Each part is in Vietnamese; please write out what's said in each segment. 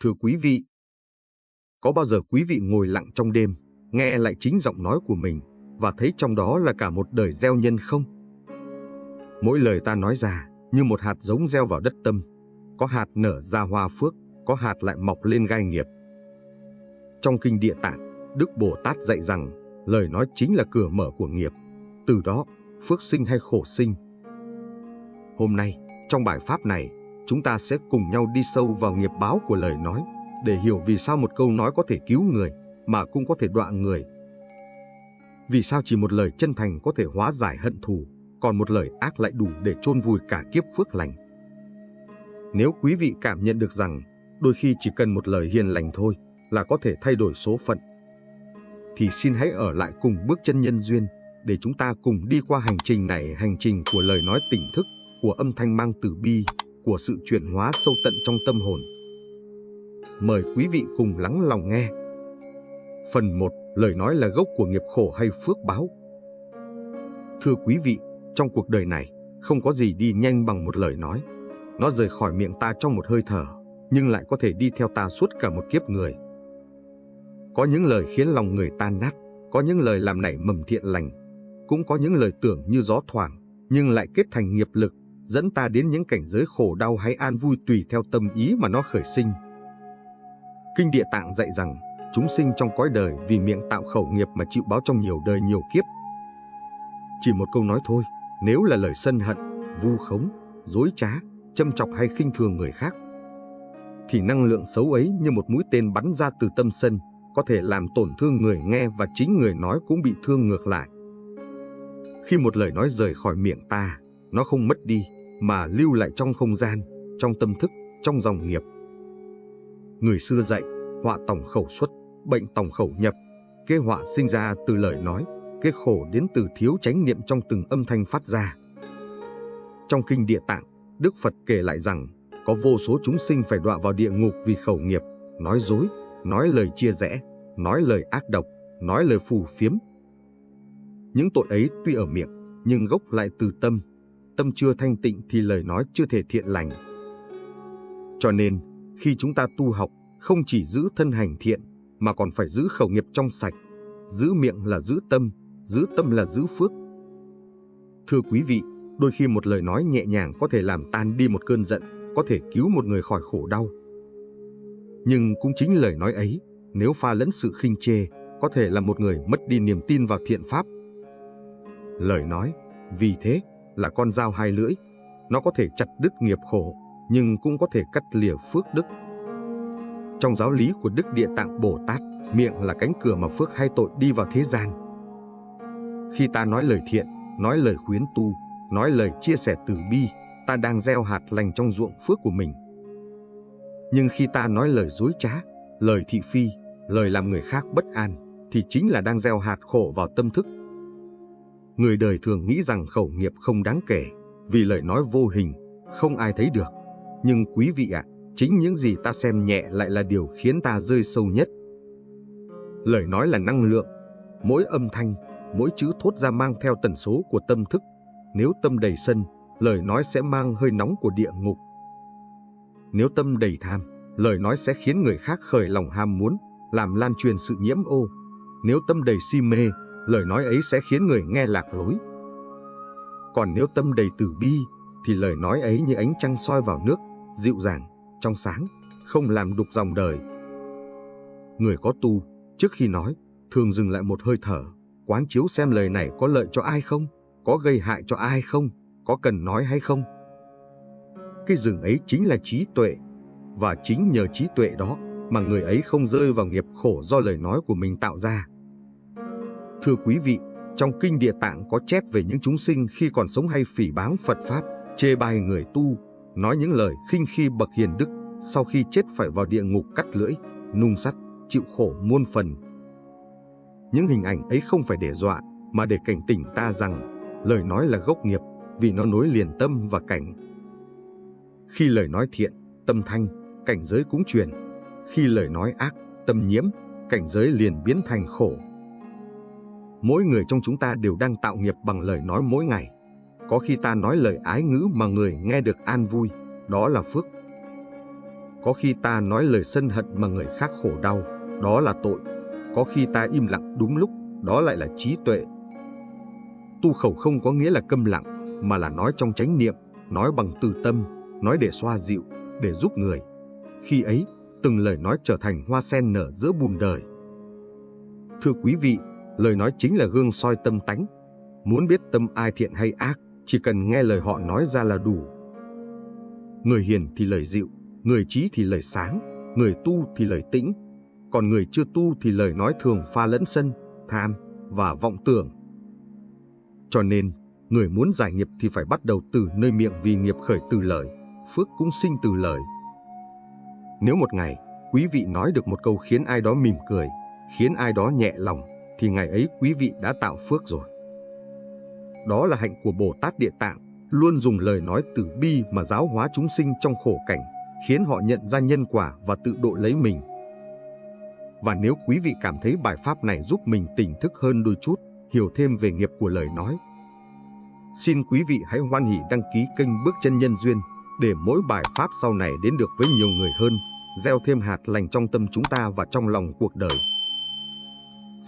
Thưa quý vị, có bao giờ quý vị ngồi lặng trong đêm, nghe lại chính giọng nói của mình và thấy trong đó là cả một đời gieo nhân không? Mỗi lời ta nói ra như một hạt giống gieo vào đất tâm, có hạt nở ra hoa phước, có hạt lại mọc lên gai nghiệp. Trong kinh Địa Tạng, Đức Bồ Tát dạy rằng lời nói chính là cửa mở của nghiệp, từ đó phước sinh hay khổ sinh. Hôm nay, trong bài pháp này, chúng ta sẽ cùng nhau đi sâu vào nghiệp báo của lời nói để hiểu vì sao một câu nói có thể cứu người mà cũng có thể đọa người. Vì sao chỉ một lời chân thành có thể hóa giải hận thù, còn một lời ác lại đủ để chôn vùi cả kiếp phước lành. Nếu quý vị cảm nhận được rằng đôi khi chỉ cần một lời hiền lành thôi là có thể thay đổi số phận, thì xin hãy ở lại cùng bước chân nhân duyên để chúng ta cùng đi qua hành trình này, hành trình của lời nói tỉnh thức, của âm thanh mang từ bi, của sự chuyển hóa sâu tận trong tâm hồn. Mời quý vị cùng lắng lòng nghe. Phần 1. Lời nói là gốc của nghiệp khổ hay phước báo? Thưa quý vị, trong cuộc đời này, không có gì đi nhanh bằng một lời nói. Nó rời khỏi miệng ta trong một hơi thở, nhưng lại có thể đi theo ta suốt cả một kiếp người. Có những lời khiến lòng người tan nát, có những lời làm nảy mầm thiện lành, cũng có những lời tưởng như gió thoảng, nhưng lại kết thành nghiệp lực, dẫn ta đến những cảnh giới khổ đau hay an vui tùy theo tâm ý mà nó khởi sinh. Kinh Địa Tạng dạy rằng, chúng sinh trong cõi đời vì miệng tạo khẩu nghiệp mà chịu báo trong nhiều đời nhiều kiếp. Chỉ một câu nói thôi, nếu là lời sân hận, vu khống, dối trá, châm chọc hay khinh thường người khác, thì năng lượng xấu ấy như một mũi tên bắn ra từ tâm sân, có thể làm tổn thương người nghe và chính người nói cũng bị thương ngược lại. Khi một lời nói rời khỏi miệng ta, nó không mất đi, mà lưu lại trong không gian, trong tâm thức, trong dòng nghiệp. Người xưa dạy, họa tòng khẩu xuất, bệnh tòng khẩu nhập. Cái họa sinh ra từ lời nói, cái khổ đến từ thiếu chánh niệm trong từng âm thanh phát ra. Trong kinh Địa Tạng, Đức Phật kể lại rằng, có vô số chúng sinh phải đọa vào địa ngục vì khẩu nghiệp, nói dối, nói lời chia rẽ, nói lời ác độc, nói lời phù phiếm. Những tội ấy tuy ở miệng, nhưng gốc lại từ tâm. Tâm chưa thanh tịnh thì lời nói chưa thể thiện lành. Cho nên, khi chúng ta tu học, không chỉ giữ thân hành thiện, mà còn phải giữ khẩu nghiệp trong sạch. Giữ miệng là giữ tâm là giữ phước. Thưa quý vị, đôi khi một lời nói nhẹ nhàng có thể làm tan đi một cơn giận, có thể cứu một người khỏi khổ đau. Nhưng cũng chính lời nói ấy, nếu pha lẫn sự khinh chê, có thể làm một người mất đi niềm tin vào thiện pháp. Lời nói, vì thế, là con dao hai lưỡi. Nó có thể chặt đứt nghiệp khổ, nhưng cũng có thể cắt lìa phước đức. Trong giáo lý của Đức Địa Tạng Bồ Tát, miệng là cánh cửa mà phước hay tội đi vào thế gian. Khi ta nói lời thiện, nói lời khuyến tu, nói lời chia sẻ từ bi, ta đang gieo hạt lành trong ruộng phước của mình. Nhưng khi ta nói lời dối trá, lời thị phi, lời làm người khác bất an, thì chính là đang gieo hạt khổ vào tâm thức. Người đời thường nghĩ rằng khẩu nghiệp không đáng kể, vì lời nói vô hình, không ai thấy được. Nhưng quý vị ạ, chính những gì ta xem nhẹ lại là điều khiến ta rơi sâu nhất. Lời nói là năng lượng, mỗi âm thanh, mỗi chữ thốt ra mang theo tần số của tâm thức. Nếu tâm đầy sân, lời nói sẽ mang hơi nóng của địa ngục. Nếu tâm đầy tham, lời nói sẽ khiến người khác khởi lòng ham muốn, làm lan truyền sự nhiễm ô. Nếu tâm đầy si mê, lời nói ấy sẽ khiến người nghe lạc lối. Còn nếu tâm đầy từ bi, thì lời nói ấy như ánh trăng soi vào nước, dịu dàng, trong sáng, không làm đục dòng đời. Người có tu, trước khi nói, thường dừng lại một hơi thở, quán chiếu xem lời này có lợi cho ai không, có gây hại cho ai không, có cần nói hay không. Cái dừng ấy chính là trí tuệ, và chính nhờ trí tuệ đó mà người ấy không rơi vào nghiệp khổ do lời nói của mình tạo ra. Thưa quý vị, trong kinh Địa Tạng có chép về những chúng sinh khi còn sống hay phỉ báng Phật Pháp, chê bai người tu, nói những lời khinh khi bậc hiền đức, sau khi chết phải vào địa ngục cắt lưỡi, nung sắt, chịu khổ muôn phần. Những hình ảnh ấy không phải để dọa, mà để cảnh tỉnh ta rằng lời nói là gốc nghiệp, vì nó nối liền tâm và cảnh. Khi lời nói thiện, tâm thanh, cảnh giới cũng chuyển. Khi lời nói ác, tâm nhiễm, cảnh giới liền biến thành khổ. Mỗi người trong chúng ta đều đang tạo nghiệp bằng lời nói mỗi ngày. Có khi ta nói lời ái ngữ mà người nghe được an vui, đó là phước. Có khi ta nói lời sân hận mà người khác khổ đau, đó là tội. Có khi ta im lặng đúng lúc, đó lại là trí tuệ. Tu khẩu không có nghĩa là câm lặng, mà là nói trong chánh niệm, nói bằng từ tâm, nói để xoa dịu, để giúp người. Khi ấy, từng lời nói trở thành hoa sen nở giữa bùn đời. Thưa quý vị, lời nói chính là gương soi tâm tánh. Muốn biết tâm ai thiện hay ác, chỉ cần nghe lời họ nói ra là đủ. Người hiền thì lời dịu, người trí thì lời sáng, người tu thì lời tĩnh, còn người chưa tu thì lời nói thường pha lẫn sân, tham và vọng tưởng. Cho nên, người muốn giải nghiệp thì phải bắt đầu từ nơi miệng, vì nghiệp khởi từ lời, phước cũng sinh từ lời. Nếu một ngày, quý vị nói được một câu khiến ai đó mỉm cười, khiến ai đó nhẹ lòng, thì ngày ấy quý vị đã tạo phước rồi. Đó là hạnh của Bồ Tát Địa Tạng, luôn dùng lời nói từ bi mà giáo hóa chúng sinh trong khổ cảnh, khiến họ nhận ra nhân quả và tự độ lấy mình. Và nếu quý vị cảm thấy bài pháp này giúp mình tỉnh thức hơn đôi chút, hiểu thêm về nghiệp của lời nói, xin quý vị hãy hoan hỉ đăng ký kênh Bước Chân Nhân Duyên để mỗi bài pháp sau này đến được với nhiều người hơn, gieo thêm hạt lành trong tâm chúng ta và trong lòng cuộc đời.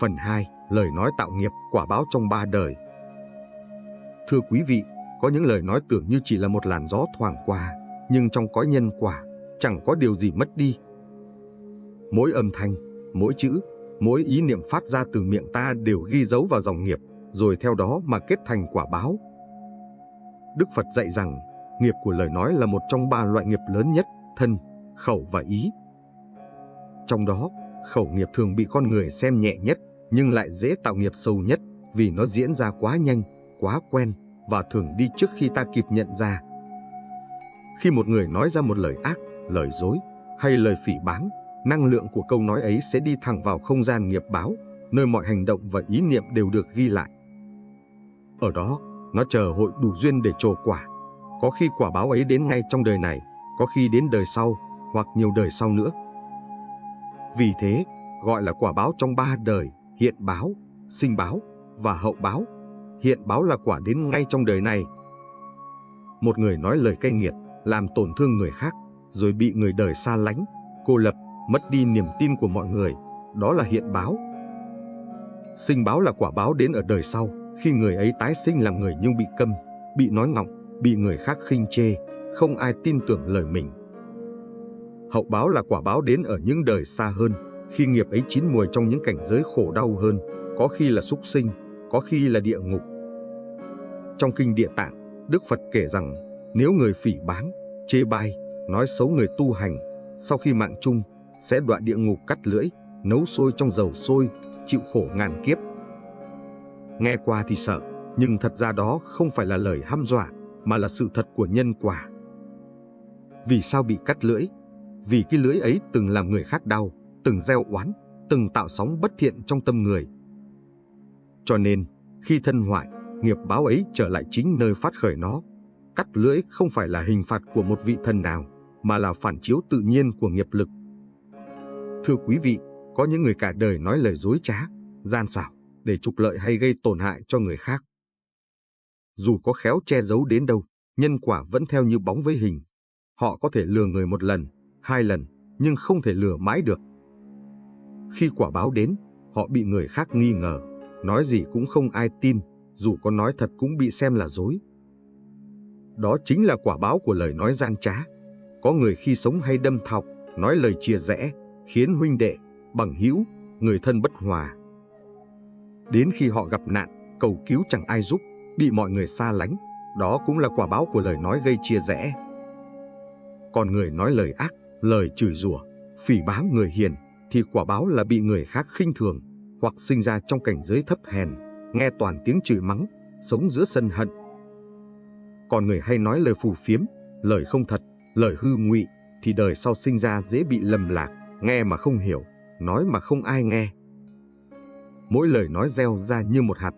Phần 2. Lời nói tạo nghiệp, quả báo trong 3 đời. Thưa quý vị, có những lời nói tưởng như chỉ là một làn gió thoảng qua, nhưng trong cõi nhân quả, chẳng có điều gì mất đi. Mỗi âm thanh, mỗi chữ, mỗi ý niệm phát ra từ miệng ta đều ghi dấu vào dòng nghiệp, rồi theo đó mà kết thành quả báo. Đức Phật dạy rằng, nghiệp của lời nói là một trong 3 loại nghiệp lớn nhất, thân, khẩu và ý. Trong đó, khẩu nghiệp thường bị con người xem nhẹ nhất, nhưng lại dễ tạo nghiệp sâu nhất, vì nó diễn ra quá nhanh, quá quen, và thường đi trước khi ta kịp nhận ra. Khi một người nói ra một lời ác, lời dối, hay lời phỉ báng, năng lượng của câu nói ấy sẽ đi thẳng vào không gian nghiệp báo, nơi mọi hành động và ý niệm đều được ghi lại. Ở đó, nó chờ hội đủ duyên để trổ quả. Có khi quả báo ấy đến ngay trong đời này, có khi đến đời sau, hoặc nhiều đời sau nữa. Vì thế, gọi là quả báo trong 3 đời: hiện báo, sinh báo và hậu báo. Hiện báo là quả đến ngay trong đời này. Một người nói lời cay nghiệt, làm tổn thương người khác, rồi bị người đời xa lánh, cô lập, mất đi niềm tin của mọi người, đó là hiện báo. Sinh báo là quả báo đến ở đời sau, khi người ấy tái sinh làm người nhưng bị câm, bị nói ngọng, bị người khác khinh chê, không ai tin tưởng lời mình. Hậu báo là quả báo đến ở những đời xa hơn, khi nghiệp ấy chín mùi trong những cảnh giới khổ đau hơn, có khi là súc sinh, có khi là địa ngục. Trong kinh Địa Tạng, Đức Phật kể rằng, nếu người phỉ báng, chê bai, nói xấu người tu hành, sau khi mạng chung, sẽ đọa địa ngục cắt lưỡi, nấu sôi trong dầu sôi, chịu khổ ngàn kiếp. Nghe qua thì sợ, nhưng thật ra đó không phải là lời hăm dọa, mà là sự thật của nhân quả. Vì sao bị cắt lưỡi? Vì cái lưỡi ấy từng làm người khác đau, từng gieo oán, từng tạo sóng bất thiện trong tâm người. Cho nên, khi thân hoại, nghiệp báo ấy trở lại chính nơi phát khởi nó. Cắt lưỡi không phải là hình phạt của một vị thần nào, mà là phản chiếu tự nhiên của nghiệp lực. Thưa quý vị, có những người cả đời nói lời dối trá, gian xảo, để trục lợi hay gây tổn hại cho người khác. Dù có khéo che giấu đến đâu, nhân quả vẫn theo như bóng với hình. Họ có thể lừa người 1 lần, 2 lần, nhưng không thể lừa mãi được. Khi quả báo đến, họ bị người khác nghi ngờ, nói gì cũng không ai tin, dù có nói thật cũng bị xem là dối. Đó chính là quả báo của lời nói gian trá. Có người khi sống hay đâm thọc, nói lời chia rẽ, khiến huynh đệ, bằng hữu, người thân bất hòa. Đến khi họ gặp nạn, cầu cứu chẳng ai giúp, bị mọi người xa lánh, đó cũng là quả báo của lời nói gây chia rẽ. Còn người nói lời ác, lời chửi rủa, phỉ báng người hiền, thì quả báo là bị người khác khinh thường, hoặc sinh ra trong cảnh giới thấp hèn, nghe toàn tiếng chửi mắng, sống giữa sân hận. Còn người hay nói lời phù phiếm, lời không thật, lời hư ngụy, thì đời sau sinh ra dễ bị lầm lạc, nghe mà không hiểu, nói mà không ai nghe. Mỗi lời nói gieo ra như một hạt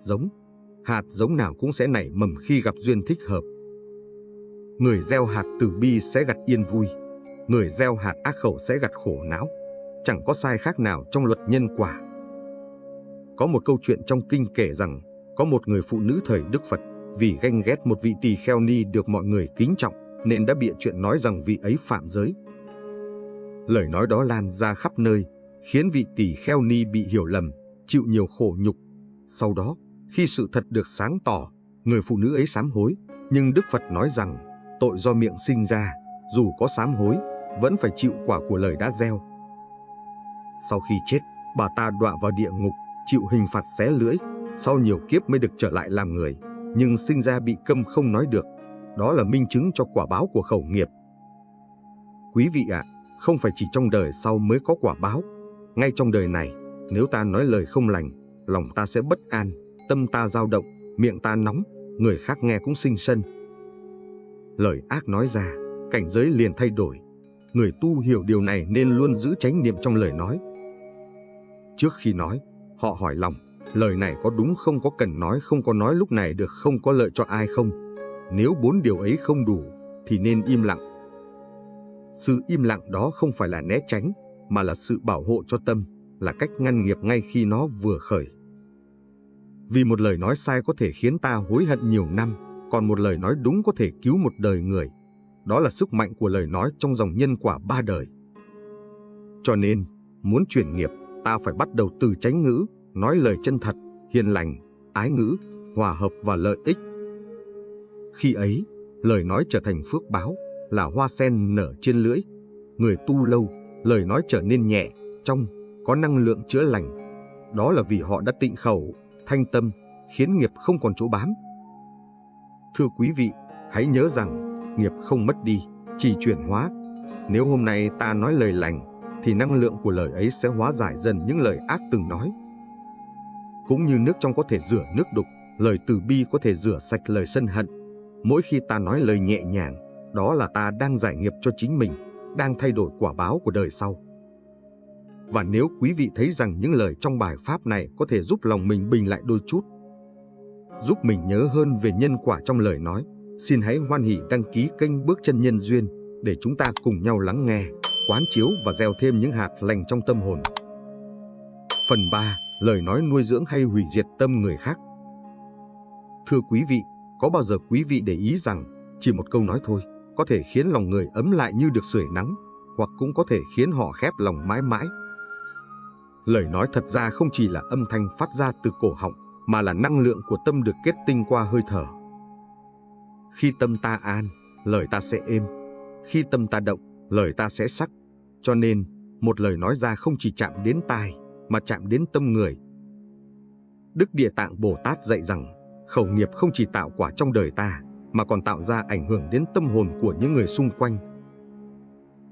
giống nào cũng sẽ nảy mầm khi gặp duyên thích hợp. Người gieo hạt từ bi sẽ gặt yên vui, người gieo hạt ác khẩu sẽ gặt khổ não, chẳng có sai khác nào trong luật nhân quả. Có một câu chuyện trong kinh kể rằng, có một người phụ nữ thời Đức Phật, vì ganh ghét một vị tỳ kheo ni được mọi người kính trọng, nên đã bịa chuyện nói rằng vị ấy phạm giới. Lời nói đó lan ra khắp nơi, khiến vị tỳ kheo ni bị hiểu lầm, chịu nhiều khổ nhục. Sau đó, khi sự thật được sáng tỏ, người phụ nữ ấy sám hối, nhưng Đức Phật nói rằng tội do miệng sinh ra, dù có sám hối, vẫn phải chịu quả của lời đã gieo. Sau khi chết, bà ta đọa vào địa ngục, chịu hình phạt xé lưỡi, sau nhiều kiếp mới được trở lại làm người, nhưng sinh ra bị câm không nói được. Đó là minh chứng cho quả báo của khẩu nghiệp. Quý vị ạ, không phải chỉ trong đời sau mới có quả báo. Ngay trong đời này, nếu ta nói lời không lành, lòng ta sẽ bất an, tâm ta dao động, miệng ta nóng, người khác nghe cũng sinh sân. Lời ác nói ra, cảnh giới liền thay đổi. Người tu hiểu điều này nên luôn giữ chánh niệm trong lời nói. Trước khi nói, họ hỏi lòng, lời này có đúng không, có cần nói không, có nói lúc này được không, có lợi cho ai không. Nếu 4 điều ấy không đủ, thì nên im lặng. Sự im lặng đó không phải là né tránh, mà là sự bảo hộ cho tâm, là cách ngăn nghiệp ngay khi nó vừa khởi. Vì một lời nói sai có thể khiến ta hối hận nhiều năm, còn một lời nói đúng có thể cứu một đời người. Đó là sức mạnh của lời nói trong dòng nhân quả 3 đời. Cho nên, muốn chuyển nghiệp, ta phải bắt đầu từ chánh ngữ, nói lời chân thật, hiền lành, ái ngữ, hòa hợp và lợi ích. Khi ấy, lời nói trở thành phước báo, là hoa sen nở trên lưỡi. Người tu lâu, lời nói trở nên nhẹ, trong, có năng lượng chữa lành. Đó là vì họ đã tịnh khẩu, thanh tâm, khiến nghiệp không còn chỗ bám. Thưa quý vị, hãy nhớ rằng, nghiệp không mất đi, chỉ chuyển hóa. Nếu hôm nay ta nói lời lành, thì năng lượng của lời ấy sẽ hóa giải dần những lời ác từng nói. Cũng như nước trong có thể rửa nước đục, lời từ bi có thể rửa sạch lời sân hận. Mỗi khi ta nói lời nhẹ nhàng, đó là ta đang giải nghiệp cho chính mình, đang thay đổi quả báo của đời sau. Và nếu quý vị thấy rằng những lời trong bài pháp này có thể giúp lòng mình bình lại đôi chút, giúp mình nhớ hơn về nhân quả trong lời nói, xin hãy hoan hỉ đăng ký kênh Bước Chân Nhân Duyên để chúng ta cùng nhau lắng nghe, quán chiếu và gieo thêm những hạt lành trong tâm hồn. Phần 3. Lời nói nuôi dưỡng hay hủy diệt tâm người khác. Thưa quý vị, có bao giờ quý vị để ý rằng chỉ một câu nói thôi có thể khiến lòng người ấm lại như được sưởi nắng, hoặc cũng có thể khiến họ khép lòng mãi mãi? Lời nói thật ra không chỉ là âm thanh phát ra từ cổ họng, mà là năng lượng của tâm được kết tinh qua hơi thở. Khi tâm ta an, lời ta sẽ êm. Khi tâm ta động, lời ta sẽ sắc. Cho nên, một lời nói ra không chỉ chạm đến tai, mà chạm đến tâm người. Đức Địa Tạng Bồ Tát dạy rằng, khẩu nghiệp không chỉ tạo quả trong đời ta, mà còn tạo ra ảnh hưởng đến tâm hồn của những người xung quanh.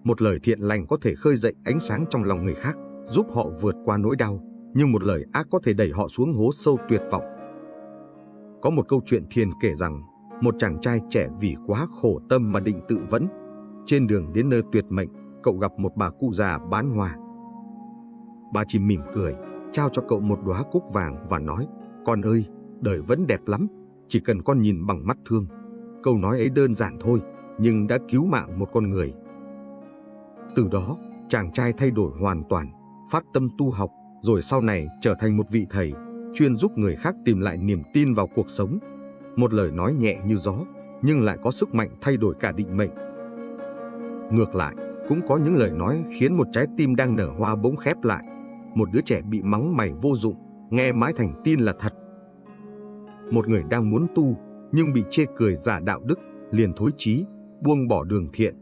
Một lời thiện lành có thể khơi dậy ánh sáng trong lòng người khác, giúp họ vượt qua nỗi đau, nhưng một lời ác có thể đẩy họ xuống hố sâu tuyệt vọng. Có một câu chuyện thiền kể rằng, một chàng trai trẻ vì quá khổ tâm mà định tự vẫn. Trên đường đến nơi tuyệt mệnh, cậu gặp một bà cụ già bán hoa. Bà chỉ mỉm cười, trao cho cậu một đóa cúc vàng và nói, con ơi, đời vẫn đẹp lắm, chỉ cần con nhìn bằng mắt thương. Câu nói ấy đơn giản thôi, nhưng đã cứu mạng một con người. Từ đó, chàng trai thay đổi hoàn toàn, phát tâm tu học, rồi sau này trở thành một vị thầy, chuyên giúp người khác tìm lại niềm tin vào cuộc sống. Một lời nói nhẹ như gió, nhưng lại có sức mạnh thay đổi cả định mệnh. Ngược lại, cũng có những lời nói khiến một trái tim đang nở hoa bỗng khép lại. Một đứa trẻ bị mắng mày vô dụng, nghe mãi thành tin là thật. Một người đang muốn tu, nhưng bị chê cười giả đạo đức, liền thối chí, buông bỏ đường thiện.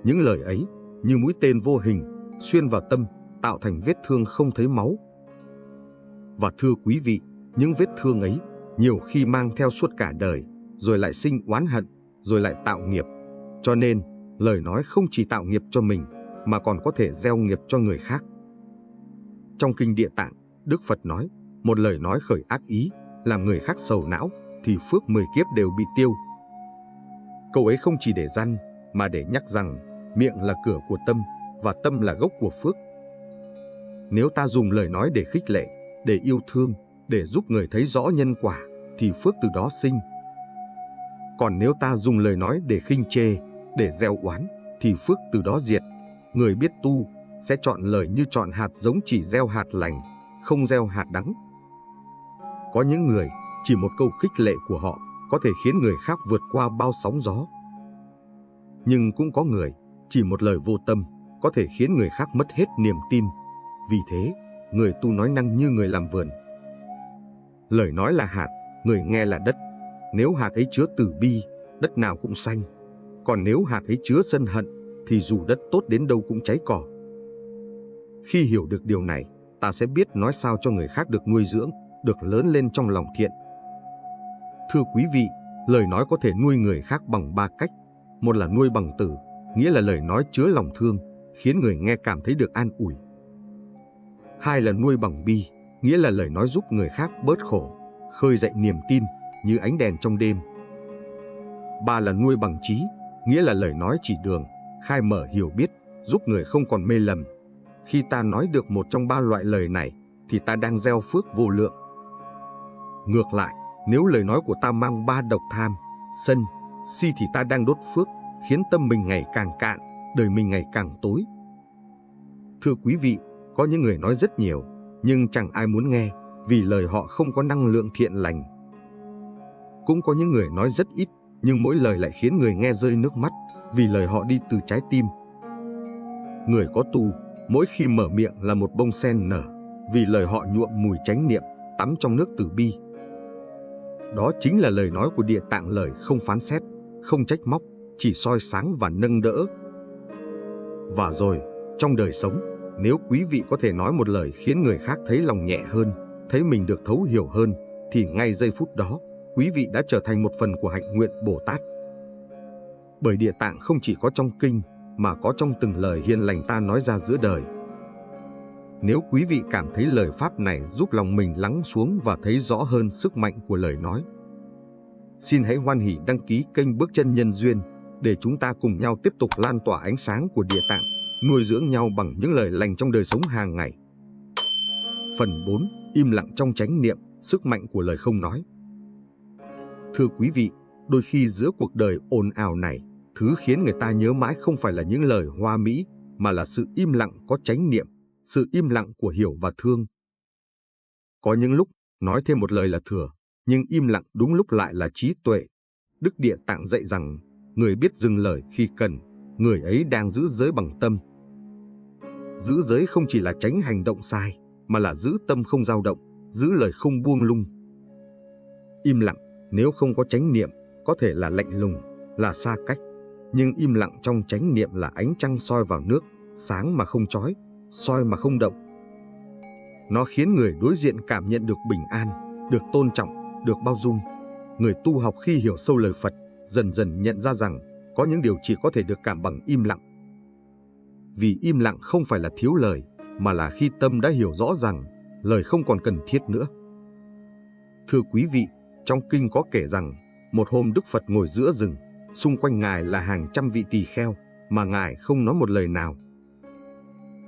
Những lời ấy, như mũi tên vô hình, xuyên vào tâm, tạo thành vết thương không thấy máu. Và thưa quý vị, những vết thương ấy, nhiều khi mang theo suốt cả đời, rồi lại sinh oán hận, rồi lại tạo nghiệp. Cho nên, lời nói không chỉ tạo nghiệp cho mình, mà còn có thể gieo nghiệp cho người khác. Trong Kinh Địa Tạng, Đức Phật nói, một lời nói khởi ác ý, làm người khác sầu não, thì phước 10 kiếp đều bị tiêu. Câu ấy không chỉ để răn, mà để nhắc rằng, miệng là cửa của tâm, và tâm là gốc của phước. Nếu ta dùng lời nói để khích lệ, để yêu thương, để giúp người thấy rõ nhân quả, thì phước từ đó sinh. Còn nếu ta dùng lời nói để khinh chê, để gieo oán, thì phước từ đó diệt. Người biết tu sẽ chọn lời như chọn hạt giống, chỉ gieo hạt lành, không gieo hạt đắng. Có những người, chỉ một câu khích lệ của họ có thể khiến người khác vượt qua bao sóng gió. Nhưng cũng có người, chỉ một lời vô tâm có thể khiến người khác mất hết niềm tin. Vì thế, người tu nói năng như người làm vườn. Lời nói là hạt, người nghe là đất. Nếu hạt ấy chứa từ bi, đất nào cũng xanh. Còn nếu hạt ấy chứa sân hận, thì dù đất tốt đến đâu cũng cháy cỏ. Khi hiểu được điều này, ta sẽ biết nói sao cho người khác được nuôi dưỡng, được lớn lên trong lòng thiện. Thưa quý vị, lời nói có thể nuôi người khác bằng 3 cách. Một là nuôi bằng từ, nghĩa là lời nói chứa lòng thương, khiến người nghe cảm thấy được an ủi. Hai là nuôi bằng bi, nghĩa là lời nói giúp người khác bớt khổ, khơi dậy niềm tin như ánh đèn trong đêm. Ba là nuôi bằng trí, nghĩa là lời nói chỉ đường, khai mở hiểu biết, giúp người không còn mê lầm. Khi ta nói được một trong 3 loại lời này, thì ta đang gieo phước vô lượng. Ngược lại, nếu lời nói của ta mang 3 độc tham, sân, si thì ta đang đốt phước, khiến tâm mình ngày càng cạn, đời mình ngày càng tối. Thưa quý vị, có những người nói rất nhiều, nhưng chẳng ai muốn nghe, vì lời họ không có năng lượng thiện lành. Cũng có những người nói rất ít, nhưng mỗi lời lại khiến người nghe rơi nước mắt, vì lời họ đi từ trái tim. Người có tu, mỗi khi mở miệng là một bông sen nở, vì lời họ nhuộm mùi chánh niệm, tắm trong nước từ bi. Đó chính là lời nói của Địa Tạng, lời không phán xét, không trách móc, chỉ soi sáng và nâng đỡ. Và rồi, trong đời sống, nếu quý vị có thể nói một lời khiến người khác thấy lòng nhẹ hơn, thấy mình được thấu hiểu hơn, thì ngay giây phút đó, quý vị đã trở thành một phần của hạnh nguyện Bồ Tát. Bởi Địa Tạng không chỉ có trong kinh, mà có trong từng lời hiền lành ta nói ra giữa đời. Nếu quý vị cảm thấy lời pháp này giúp lòng mình lắng xuống và thấy rõ hơn sức mạnh của lời nói, xin hãy hoan hỉ đăng ký kênh Bước Chân Nhân Duyên để chúng ta cùng nhau tiếp tục lan tỏa ánh sáng của Địa Tạng, nuôi dưỡng nhau bằng những lời lành trong đời sống hàng ngày. Phần 4. Im lặng trong chánh niệm, sức mạnh của lời không nói. Thưa quý vị, đôi khi giữa cuộc đời ồn ào này, thứ khiến người ta nhớ mãi không phải là những lời hoa mỹ, mà là sự im lặng có chánh niệm, sự im lặng của hiểu và thương. Có những lúc, nói thêm một lời là thừa, nhưng im lặng đúng lúc lại là trí tuệ. Đức Địa Tạng dạy rằng, người biết dừng lời khi cần, người ấy đang giữ giới bằng tâm. Giữ giới không chỉ là tránh hành động sai, mà là giữ tâm không dao động, giữ lời không buông lung. Im lặng, nếu không có chánh niệm, có thể là lạnh lùng, là xa cách. Nhưng im lặng trong chánh niệm là ánh trăng soi vào nước, sáng mà không chói, soi mà không động. Nó khiến người đối diện cảm nhận được bình an, được tôn trọng, được bao dung. Người tu học khi hiểu sâu lời Phật, dần dần nhận ra rằng có những điều chỉ có thể được cảm bằng im lặng. Vì im lặng không phải là thiếu lời, mà là khi tâm đã hiểu rõ rằng lời không còn cần thiết nữa. Thưa quý vị, trong kinh có kể rằng, một hôm Đức Phật ngồi giữa rừng, xung quanh Ngài là hàng trăm vị tỳ kheo, mà Ngài không nói một lời nào.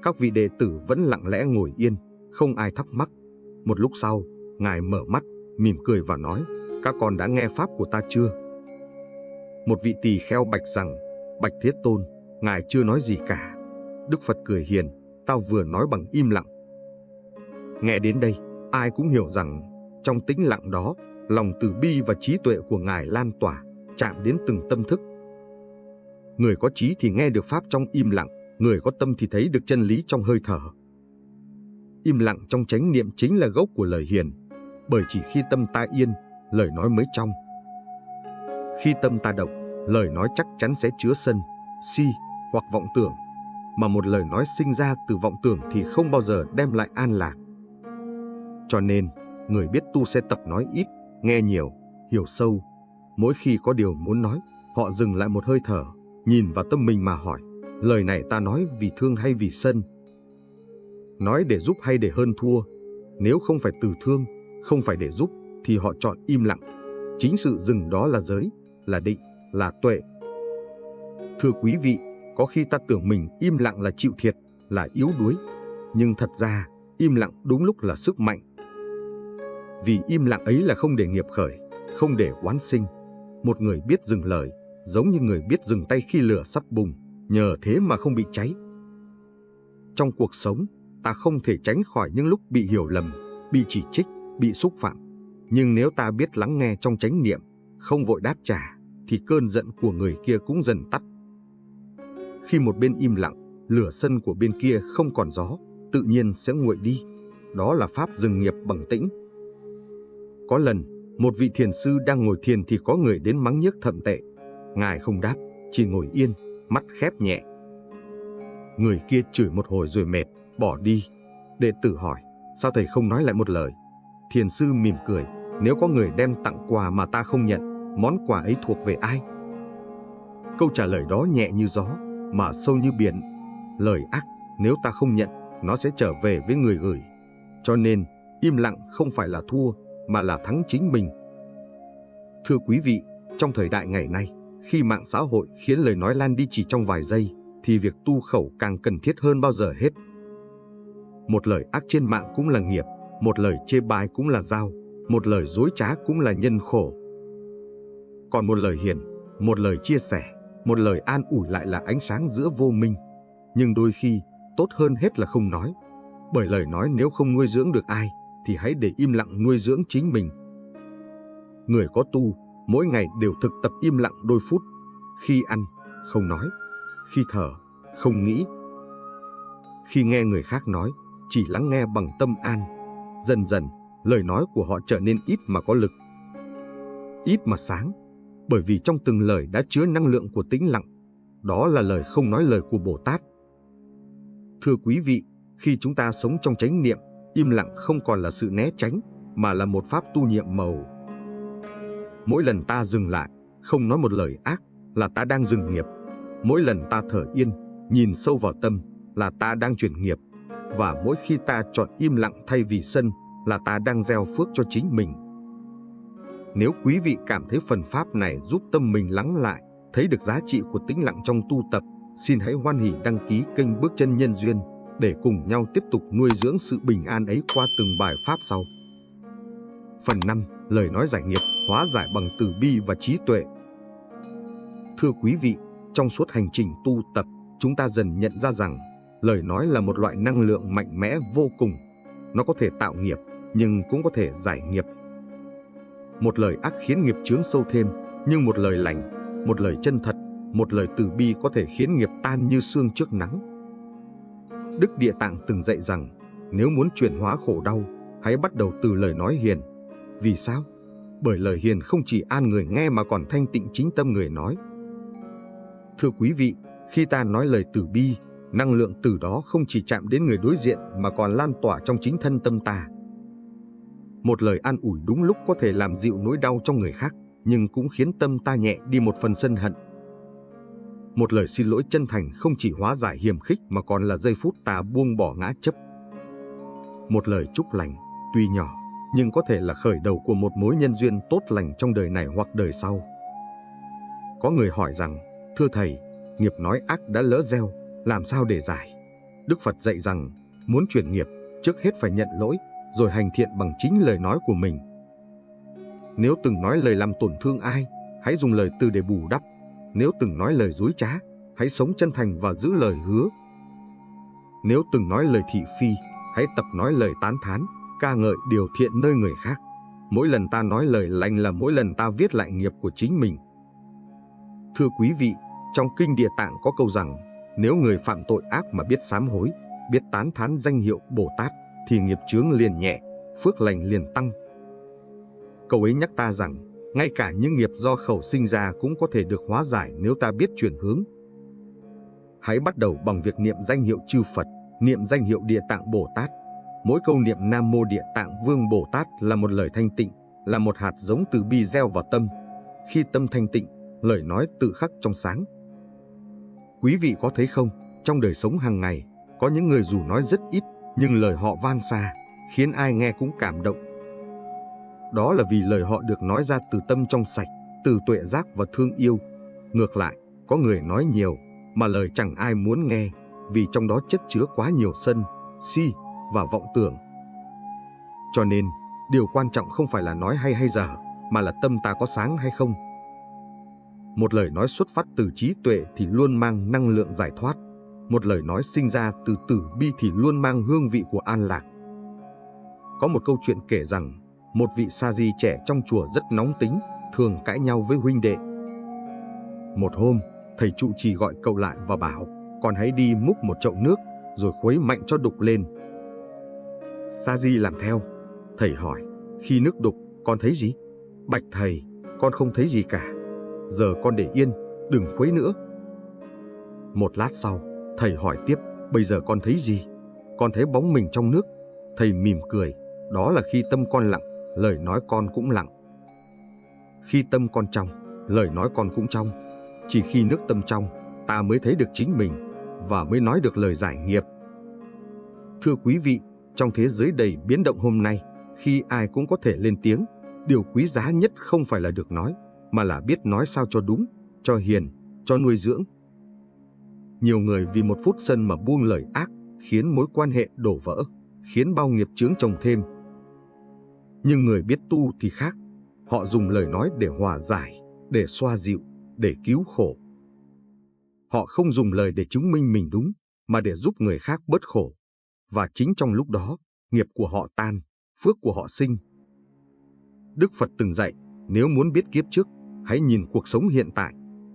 Các vị đệ tử vẫn lặng lẽ ngồi yên, không ai thắc mắc. Một lúc sau, Ngài mở mắt, mỉm cười và nói, các con đã nghe pháp của ta chưa? Một vị tỳ kheo bạch rằng, bạch Thế Tôn, Ngài chưa nói gì cả. Đức Phật cười hiền, tao vừa nói bằng im lặng. Nghe đến đây, ai cũng hiểu rằng, trong tĩnh lặng đó, lòng từ bi và trí tuệ của Ngài lan tỏa, chạm đến từng tâm thức. Người có trí thì nghe được pháp trong im lặng, người có tâm thì thấy được chân lý trong hơi thở. Im lặng trong chánh niệm chính là gốc của lời hiền, bởi chỉ khi tâm ta yên, lời nói mới trong. Khi tâm ta động, lời nói chắc chắn sẽ chứa sân, si hoặc vọng tưởng, mà một lời nói sinh ra từ vọng tưởng thì không bao giờ đem lại an lạc. Cho nên, người biết tu sẽ tập nói ít, nghe nhiều, hiểu sâu. Mỗi khi có điều muốn nói, họ dừng lại một hơi thở, nhìn vào tâm mình mà hỏi, lời này ta nói vì thương hay vì sân? Nói để giúp hay để hơn thua? Nếu không phải từ thương, không phải để giúp, thì họ chọn im lặng. Chính sự dừng đó là giới, là định, là tuệ. Thưa quý vị, có khi ta tưởng mình im lặng là chịu thiệt, là yếu đuối. Nhưng thật ra, im lặng đúng lúc là sức mạnh. Vì im lặng ấy là không để nghiệp khởi, không để oán sinh. Một người biết dừng lời, giống như người biết dừng tay khi lửa sắp bùng, nhờ thế mà không bị cháy. Trong cuộc sống, ta không thể tránh khỏi những lúc bị hiểu lầm, bị chỉ trích, bị xúc phạm. Nhưng nếu ta biết lắng nghe trong chánh niệm, không vội đáp trả, thì cơn giận của người kia cũng dần tắt. Khi một bên im lặng, lửa sân của bên kia không còn gió, tự nhiên sẽ nguội đi. Đó là pháp dừng nghiệp bằng tĩnh. Có lần, một vị thiền sư đang ngồi thiền thì có người đến mắng nhiếc thậm tệ. Ngài không đáp, chỉ ngồi yên, mắt khép nhẹ. Người kia chửi một hồi rồi mệt, bỏ đi. Đệ tử hỏi, sao thầy không nói lại một lời? Thiền sư mỉm cười, nếu có người đem tặng quà mà ta không nhận, món quà ấy thuộc về ai? Câu trả lời đó nhẹ như gió, mà sâu như biển. Lời ác, nếu ta không nhận, nó sẽ trở về với người gửi. Cho nên, im lặng không phải là thua, mà là thắng chính mình. Thưa quý vị, trong thời đại ngày nay, khi mạng xã hội khiến lời nói lan đi chỉ trong vài giây, thì việc tu khẩu càng cần thiết hơn bao giờ hết. Một lời ác trên mạng cũng là nghiệp, một lời chê bai cũng là dao, một lời dối trá cũng là nhân khổ. Còn một lời hiền, một lời chia sẻ, một lời an ủi lại là ánh sáng giữa vô minh. Nhưng đôi khi, tốt hơn hết là không nói. Bởi lời nói nếu không nuôi dưỡng được ai, thì hãy để im lặng nuôi dưỡng chính mình. Người có tu, mỗi ngày đều thực tập im lặng đôi phút. Khi ăn, không nói. Khi thở, không nghĩ. Khi nghe người khác nói, chỉ lắng nghe bằng tâm an. Dần dần, lời nói của họ trở nên ít mà có lực, ít mà sáng. Bởi vì trong từng lời đã chứa năng lượng của tĩnh lặng. Đó là lời không nói lời của Bồ Tát. Thưa quý vị, khi chúng ta sống trong chánh niệm, im lặng không còn là sự né tránh, mà là một pháp tu nhiệm màu. Mỗi lần ta dừng lại, không nói một lời ác, là ta đang dừng nghiệp. Mỗi lần ta thở yên, nhìn sâu vào tâm, là ta đang chuyển nghiệp. Và mỗi khi ta chọn im lặng thay vì sân, là ta đang gieo phước cho chính mình. Nếu quý vị cảm thấy phần pháp này giúp tâm mình lắng lại, thấy được giá trị của tĩnh lặng trong tu tập, xin hãy hoan hỉ đăng ký kênh Bước Chân Nhân Duyên để cùng nhau tiếp tục nuôi dưỡng sự bình an ấy qua từng bài pháp sau. Phần 5. Lời nói giải nghiệp, hóa giải bằng từ bi và trí tuệ. Thưa quý vị, trong suốt hành trình tu tập, chúng ta dần nhận ra rằng lời nói là một loại năng lượng mạnh mẽ vô cùng. Nó có thể tạo nghiệp, nhưng cũng có thể giải nghiệp. Một lời ác khiến nghiệp chướng sâu thêm, nhưng một lời lành, một lời chân thật, một lời từ bi có thể khiến nghiệp tan như sương trước nắng. Đức Địa Tạng từng dạy rằng, nếu muốn chuyển hóa khổ đau, hãy bắt đầu từ lời nói hiền. Vì sao? Bởi lời hiền không chỉ an người nghe mà còn thanh tịnh chính tâm người nói. Thưa quý vị, khi ta nói lời từ bi, năng lượng từ đó không chỉ chạm đến người đối diện mà còn lan tỏa trong chính thân tâm ta. Một lời an ủi đúng lúc có thể làm dịu nỗi đau trong người khác, nhưng cũng khiến tâm ta nhẹ đi một phần sân hận. Một lời xin lỗi chân thành không chỉ hóa giải hiềm khích mà còn là giây phút ta buông bỏ ngã chấp. Một lời chúc lành, tuy nhỏ, nhưng có thể là khởi đầu của một mối nhân duyên tốt lành trong đời này hoặc đời sau. Có người hỏi rằng, thưa thầy, nghiệp nói ác đã lỡ gieo, làm sao để giải? Đức Phật dạy rằng, muốn chuyển nghiệp, trước hết phải nhận lỗi, rồi hành thiện bằng chính lời nói của mình. Nếu từng nói lời làm tổn thương ai, hãy dùng lời từ để bù đắp. Nếu từng nói lời dối trá, hãy sống chân thành và giữ lời hứa. Nếu từng nói lời thị phi, hãy tập nói lời tán thán, ca ngợi điều thiện nơi người khác. Mỗi lần ta nói lời lành là mỗi lần ta viết lại nghiệp của chính mình. Thưa quý vị, trong Kinh Địa Tạng có câu rằng, nếu người phạm tội ác mà biết sám hối, biết tán thán danh hiệu Bồ Tát, thì nghiệp chướng liền nhẹ, phước lành liền tăng. Câu ấy nhắc ta rằng, ngay cả những nghiệp do khẩu sinh ra cũng có thể được hóa giải nếu ta biết chuyển hướng. Hãy bắt đầu bằng việc niệm danh hiệu chư Phật, niệm danh hiệu Địa Tạng Bồ Tát. Mỗi câu niệm Nam Mô Địa Tạng Vương Bồ Tát là một lời thanh tịnh, là một hạt giống từ bi gieo vào tâm. Khi tâm thanh tịnh, lời nói tự khắc trong sáng. Quý vị có thấy không, trong đời sống hàng ngày, có những người dù nói rất ít, nhưng lời họ vang xa, khiến ai nghe cũng cảm động. Đó là vì lời họ được nói ra từ tâm trong sạch, từ tuệ giác và thương yêu. Ngược lại, có người nói nhiều, mà lời chẳng ai muốn nghe, vì trong đó chất chứa quá nhiều sân, si và vọng tưởng. Cho nên, điều quan trọng không phải là nói hay dở, mà là tâm ta có sáng hay không. Một lời nói xuất phát từ trí tuệ thì luôn mang năng lượng giải thoát. Một lời nói sinh ra từ từ bi thì luôn mang hương vị của an lạc. Có một câu chuyện kể rằng, một vị sa di trẻ trong chùa rất nóng tính, thường cãi nhau với huynh đệ. Một hôm, thầy trụ trì gọi cậu lại và bảo, con hãy đi múc một chậu nước rồi khuấy mạnh cho đục lên. Sa Di làm theo. Thầy hỏi, khi nước đục, con thấy gì? Bạch thầy, con không thấy gì cả. Giờ con để yên, đừng khuấy nữa. Một lát sau, thầy hỏi tiếp, bây giờ con thấy gì? Con thấy bóng mình trong nước. Thầy mỉm cười, đó là khi tâm con lặng, lời nói con cũng lặng. Khi tâm con trong, lời nói con cũng trong. Chỉ khi nước tâm trong, ta mới thấy được chính mình và mới nói được lời giải nghiệp. Thưa quý vị, trong thế giới đầy biến động hôm nay, khi ai cũng có thể lên tiếng, điều quý giá nhất không phải là được nói, mà là biết nói sao cho đúng, cho hiền, cho nuôi dưỡng. Nhiều người vì một phút sân mà buông lời ác, khiến mối quan hệ đổ vỡ, khiến bao nghiệp chướng chồng thêm. Nhưng người biết tu thì khác, họ dùng lời nói để hòa giải, để xoa dịu, để cứu khổ. Họ không dùng lời để chứng minh mình đúng, mà để giúp người khác bớt khổ. Và chính trong lúc đó, nghiệp của họ tan, phước của họ sinh. Đức Phật từng dạy, nếu muốn biết kiếp trước, hãy nhìn cuộc sống hiện tại.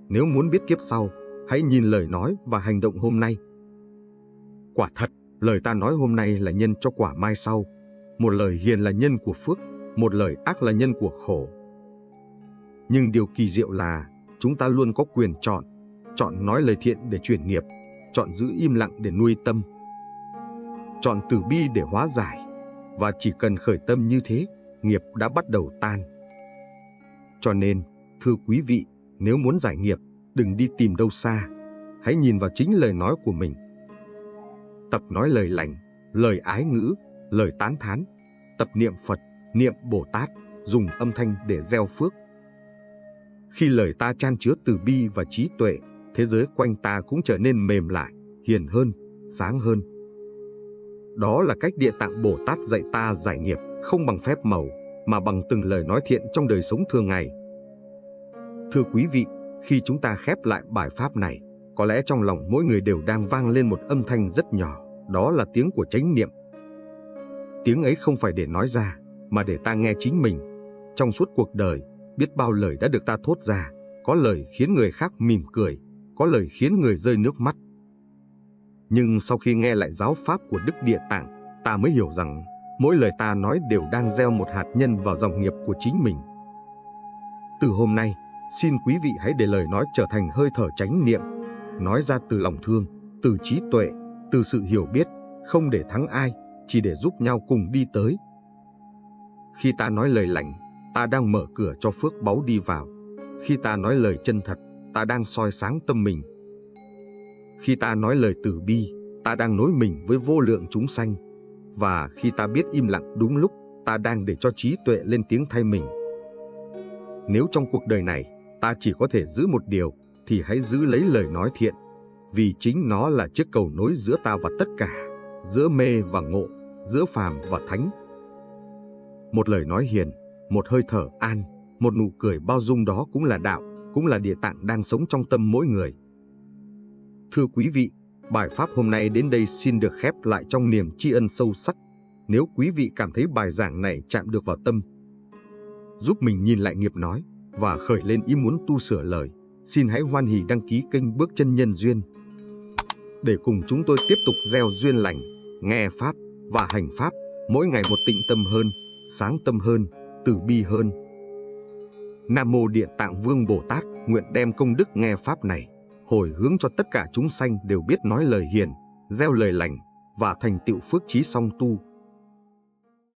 Nếu muốn biết kiếp sau, hãy nhìn lời nói và hành động hôm nay. Quả thật, lời ta nói hôm nay là nhân cho quả mai sau. Một lời hiền là nhân của phước, một lời ác là nhân của khổ. Nhưng điều kỳ diệu là chúng ta luôn có quyền chọn nói lời thiện để chuyển nghiệp, chọn giữ im lặng để nuôi tâm, chọn từ bi để hóa giải. Và chỉ cần khởi tâm như thế, nghiệp đã bắt đầu tan. Cho nên, thưa quý vị, nếu muốn giải nghiệp, đừng đi tìm đâu xa, hãy nhìn vào chính lời nói của mình. Tập nói lời lành, lời ái ngữ, lời tán thán, tập niệm Phật, niệm Bồ Tát, dùng âm thanh để gieo phước. Khi lời ta chan chứa từ bi và trí tuệ, thế giới quanh ta cũng trở nên mềm lại, hiền hơn, sáng hơn. Đó là cách Địa Tạng Bồ Tát dạy ta giải nghiệp, không bằng phép màu, mà bằng từng lời nói thiện trong đời sống thường ngày. Thưa quý vị, khi chúng ta khép lại bài pháp này, có lẽ trong lòng mỗi người đều đang vang lên một âm thanh rất nhỏ, đó là tiếng của chánh niệm. Tiếng ấy không phải để nói ra, mà để ta nghe chính mình. Trong suốt cuộc đời, biết bao lời đã được ta thốt ra, có lời khiến người khác mỉm cười, có lời khiến người rơi nước mắt. Nhưng sau khi nghe lại giáo pháp của Đức Địa Tạng, ta mới hiểu rằng mỗi lời ta nói đều đang gieo một hạt nhân vào dòng nghiệp của chính mình. Từ hôm nay, xin quý vị hãy để lời nói trở thành hơi thở chánh niệm, nói ra từ lòng thương, từ trí tuệ, từ sự hiểu biết, không để thắng ai, chỉ để giúp nhau cùng đi tới. Khi ta nói lời lành, ta đang mở cửa cho phước báu đi vào. Khi ta nói lời chân thật, ta đang soi sáng tâm mình. Khi ta nói lời từ bi, ta đang nối mình với vô lượng chúng sanh. Và khi ta biết im lặng đúng lúc, ta đang để cho trí tuệ lên tiếng thay mình. Nếu trong cuộc đời này, ta chỉ có thể giữ một điều, thì hãy giữ lấy lời nói thiện, vì chính nó là chiếc cầu nối giữa ta và tất cả, giữa mê và ngộ, giữa phàm và thánh. Một lời nói hiền, một hơi thở an, một nụ cười bao dung, đó cũng là đạo, cũng là Địa Tạng đang sống trong tâm mỗi người. Thưa quý vị, bài pháp hôm nay đến đây xin được khép lại trong niềm tri ân sâu sắc. Nếu quý vị cảm thấy bài giảng này chạm được vào tâm, giúp mình nhìn lại nghiệp nói và khởi lên ý muốn tu sửa lời, xin hãy hoan hỉ đăng ký kênh Bước Chân Nhân Duyên để cùng chúng tôi tiếp tục gieo duyên lành, nghe pháp và hành pháp, mỗi ngày một tịnh tâm hơn, sáng tâm hơn, từ bi hơn. Nam Mô Địa Tạng Vương Bồ Tát nguyện đem công đức nghe pháp này hồi hướng cho tất cả chúng sanh đều biết nói lời hiền, gieo lời lành và thành tựu phước trí song tu.